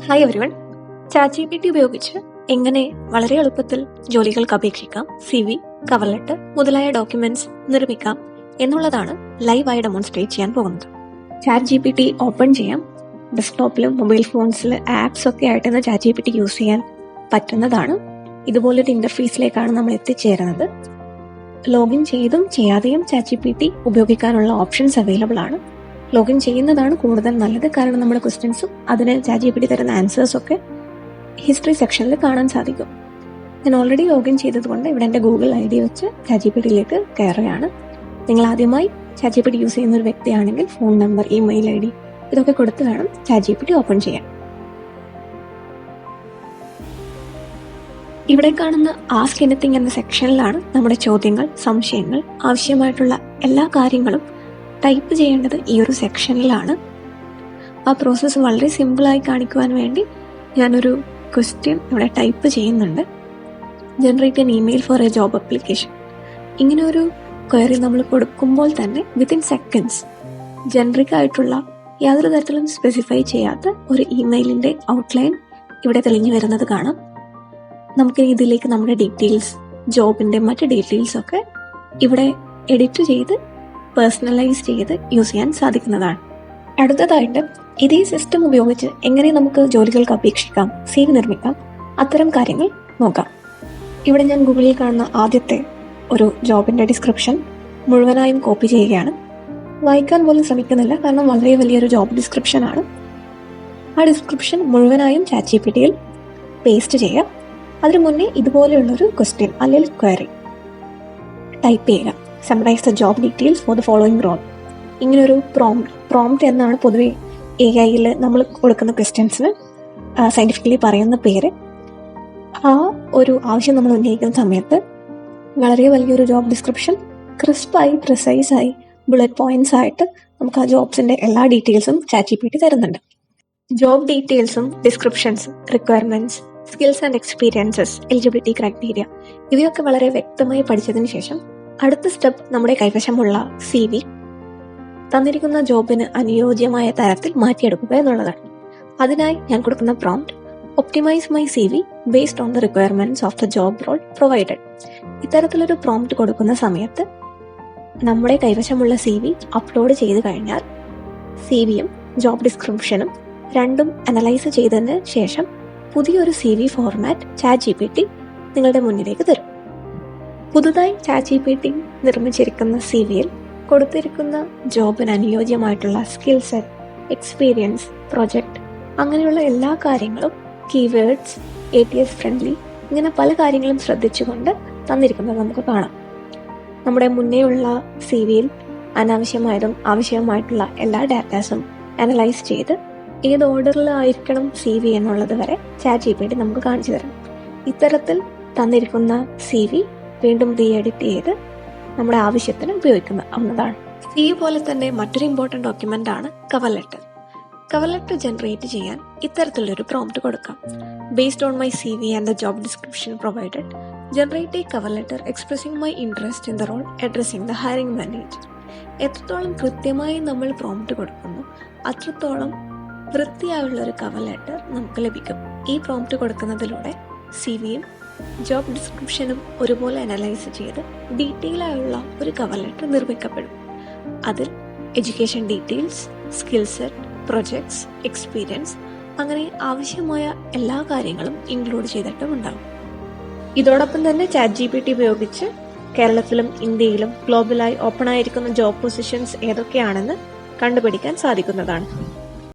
Hi everyone. ChatGPT ഉപയോഗിച്ച് എങ്ങനെ വളരെ എളുപ്പത്തിൽ ജോലികൾക്ക് അപേക്ഷിക്കാം, CV, കവർ ലെറ്റർ മുതലായ ഡോക്യുമെന്റ്സ് നിർമ്മിക്കാം എന്നുള്ളതാണ് ലൈവായി ഡെമോൺസ്ട്രേറ്റ് ചെയ്യാൻ പോകുന്നത്. ChatGPT ഓപ്പൺ ചെയ്യാം. ഡെസ്ക്ടോപ്പിലും മൊബൈൽ ഫോൺസിൽ ആപ്സ് ഒക്കെ ആയിട്ട് ഇന്ന് ChatGPT യൂസ് ചെയ്യാൻ പറ്റുന്നതാണ്. ഇതുപോലൊരു ഇന്റർഫേസിലേക്കാണ് നമ്മൾ എത്തിച്ചേരുന്നത്. ലോഗിൻ ചെയ്തും ചെയ്യാതെയും ChatGPT ഉപയോഗിക്കാനുള്ള ഓപ്ഷൻസ് അവൈലബിൾ ആണ്. ലോഗിൻ ചെയ്യുന്നതാണ് കൂടുതൽ നല്ലത്, കാരണം നമ്മുടെ ക്വസ്റ്റ്യൻസും അതിന് ChatGPT തരുന്ന ആൻസേഴ്സ് ഒക്കെ ഹിസ്റ്ററി സെക്ഷനിൽ കാണാൻ സാധിക്കും. ഞാൻ ഓൾറെഡി ലോഗിൻ ചെയ്തതുകൊണ്ട് ഇവിടെ എൻ്റെ ഗൂഗിൾ ID വെച്ച് ChatGPTയിലേക്ക് കയറുകയാണ്. നിങ്ങൾ ആദ്യമായി ChatGPT യൂസ് ചെയ്യുന്ന ഒരു വ്യക്തിയാണെങ്കിൽ ഫോൺ നമ്പർ, ഇമെയിൽ ID ഇതൊക്കെ കൊടുത്ത് വേണം ChatGPT ഓപ്പൺ ചെയ്യാൻ. ഇവിടെ കാണുന്ന ആസ്ക് എനിത്തിങ് എന്ന സെക്ഷനിലാണ് നമ്മുടെ ചോദ്യങ്ങൾ, സംശയങ്ങൾ, ആവശ്യമായിട്ടുള്ള എല്ലാ കാര്യങ്ങളും ടൈപ്പ് ചെയ്യേണ്ടത് ഈ ഒരു സെക്ഷനിലാണ്. ആ പ്രോസസ്സ് വളരെ സിമ്പിളായി കാണിക്കുവാൻ വേണ്ടി ഞാനൊരു ക്വസ്റ്റ്യൻ ഇവിടെ ടൈപ്പ് ചെയ്യുന്നുണ്ട്. Generate an email for a job application. ഇങ്ങനെ ഒരു ക്വയറി നമ്മൾ കൊടുക്കുമ്പോൾ തന്നെ വിത്തിൻ സെക്കൻഡ്സ് ജനറിക് ആയിട്ടുള്ള യാതൊരു തരത്തിലും സ്പെസിഫൈ ചെയ്യാത്ത ഒരു ഇമെയിലിന്റെ ഔട്ട്ലൈൻ ഇവിടെ തെളിഞ്ഞു വരുന്നത് കാണാം. നമുക്ക് ഇതിലേക്ക് നമ്മുടെ ഡീറ്റെയിൽസ്, ജോബിന്റെ മറ്റ് ഡീറ്റെയിൽസ് ഒക്കെ ഇവിടെ എഡിറ്റ് ചെയ്ത് പേഴ്സണലൈസ് ചെയ്ത് യൂസ് ചെയ്യാൻ സാധിക്കുന്നതാണ്. അടുത്തതായിട്ട് ഇതേ സിസ്റ്റം ഉപയോഗിച്ച് എങ്ങനെ നമുക്ക് ജോലികൾക്ക് അപേക്ഷിക്കാം, CV നിർമ്മിക്കാം, അത്തരം കാര്യങ്ങൾ നോക്കാം. ഇവിടെ ഞാൻ ഗൂഗിളിൽ കാണുന്ന ആദ്യത്തെ ഒരു ജോബിന്റെ ഡിസ്ക്രിപ്ഷൻ മുഴുവനായും കോപ്പി ചെയ്യുകയാണ്. വായിക്കാൻ പോലും ശ്രമിക്കുന്നില്ല, കാരണം വളരെ വലിയൊരു ജോബ് ഡിസ്ക്രിപ്ഷൻ ആണ്. ആ ഡിസ്ക്രിപ്ഷൻ മുഴുവനായും ChatGPTയിൽ പേസ്റ്റ് ചെയ്യുക. അതിനു മുന്നേ ഇതുപോലെയുള്ളൊരു ക്വസ്റ്റ്യൻ അല്ലെങ്കിൽ ക്വയറി ടൈപ്പ് ചെയ്യുക. Summarise the job details for the following role. ഇങ്ങനൊരു പ്രോംപ്റ്റ് എന്നാണ് പൊതുവെ AI-യിൽ നമ്മൾ കൊടുക്കുന്ന ക്വസ്റ്റ്യൻസിന് സയന്റിഫിക്കലി പറയുന്ന പേര്. ആ ഒരു ആവശ്യം നമ്മൾ ഉന്നയിക്കുന്ന സമയത്ത് വളരെ വലിയൊരു ജോബ് ഡിസ്ക്രിപ്ഷൻ ക്രിസ്പായി, പ്രിസൈസായി, ബുള്ളറ്റ് പോയിന്റ്സ് ആയിട്ട് നമുക്ക് ആ ജോബ്സിന്റെ എല്ലാ ഡീറ്റെയിൽസും ChatGPT തരുന്നുണ്ട്. ജോബ് ഡീറ്റെയിൽസും ഡിസ്ക്രിപ്ഷൻസും requirements, skills and experiences, eligibility criteria ഇവയൊക്കെ വളരെ വ്യക്തമായി പഠിച്ചതിന് ശേഷം അടുത്ത സ്റ്റെപ്പ് നമ്മുടെ കൈവശമുള്ള CV തന്നിരിക്കുന്ന ജോബിന് അനുയോജ്യമായ തരത്തിൽ മാറ്റിയെടുക്കുക എന്നുള്ളതാണ്. അതിനായി ഞാൻ കൊടുക്കുന്ന prompt optimise my CV based on the requirements of the job role provided. ഇത്തരത്തിലൊരു പ്രോംപ്റ്റ് കൊടുക്കുന്ന സമയത്ത് നമ്മുടെ കൈവശമുള്ള CV അപ്ലോഡ് ചെയ്ത് കഴിഞ്ഞാൽ CVയും ജോബ് ഡിസ്ക്രിപ്ഷനും രണ്ടും അനലൈസ് ചെയ്തതിന് ശേഷം പുതിയൊരു CV ഫോർമാറ്റ് ChatGPT നിങ്ങളുടെ മുന്നിലേക്ക് തരും. പുതുതായി ChatGPT നിർമ്മിച്ചിരിക്കുന്ന CVയിൽ കൊടുത്തിരിക്കുന്ന ജോബിന് അനുയോജ്യമായിട്ടുള്ള സ്കിൽ സെറ്റ്, എക്സ്പീരിയൻസ്, പ്രൊജക്ട് അങ്ങനെയുള്ള എല്ലാ കാര്യങ്ങളും, കീവേഡ്സ്, ATS ഫ്രണ്ട്ലി ഇങ്ങനെ പല കാര്യങ്ങളും ശ്രദ്ധിച്ചുകൊണ്ട് തന്നിരിക്കുന്നത് നമുക്ക് കാണാം. നമ്മുടെ മുന്നേയുള്ള CVയിൽ അനാവശ്യമായതും ആവശ്യമായിട്ടുള്ള എല്ലാ ഡാറ്റാസും അനലൈസ് ചെയ്ത് ഏത് ഓർഡറിലായിരിക്കണം CV എന്നുള്ളത് വരെ ChatGPT നമുക്ക് കാണിച്ചു തരാം. ഇത്തരത്തിൽ തന്നിരിക്കുന്ന CV വീണ്ടും എഡിറ്റ് ചെയ്ത് നമ്മുടെ ആവശ്യത്തിന് ഉപയോഗിക്കുന്നതാണ്. CV പോലെ തന്നെ മറ്റൊരു ഇമ്പോർട്ടന്റ് ഡോക്യുമെന്റ് ആണ് cover letter. Cover letter generate ചെയ്യാൻ ഇത്തരത്തിലൊരു പ്രോംപ്റ്റ് കൊടുക്കാം. Based on my CV and the job description provided, generate a cover letter expressing my interest in the role addressing the hiring manager. എത്രത്തോളം കൃത്യമായി നമ്മൾ prompt കൊടുക്കുന്നു അത്രത്തോളം വൃത്തിയായുള്ള ഒരു കവർ ലെറ്റർ നമുക്ക് ലഭിക്കും. ഈ പ്രോംപ്റ്റ് കൊടുക്കുന്നതിലൂടെ CVയും ജോബ് ഡിസ്ക്രിപ്ഷനും ഒരുപോലെ അനലൈസ് ചെയ്ത് ഡീറ്റെയിൽ ആയുള്ള ഒരു കവർ ലെറ്റർ നിർമ്മിക്കപ്പെടും. അതിൽ education details, skill set, projects, experience അങ്ങനെ ആവശ്യമായ എല്ലാ കാര്യങ്ങളും ഇൻക്ലൂഡ് ചെയ്തിട്ടും ഉണ്ടാകും. ഇതോടൊപ്പം തന്നെ ChatGPT ഉപയോഗിച്ച് കേരളത്തിലും ഇന്ത്യയിലും ഗ്ലോബലായി ഓപ്പൺ ആയിരിക്കുന്ന ജോബ് പൊസിഷൻസ് ഏതൊക്കെയാണെന്ന് കണ്ടുപിടിക്കാൻ സാധിക്കുന്നതാണ്.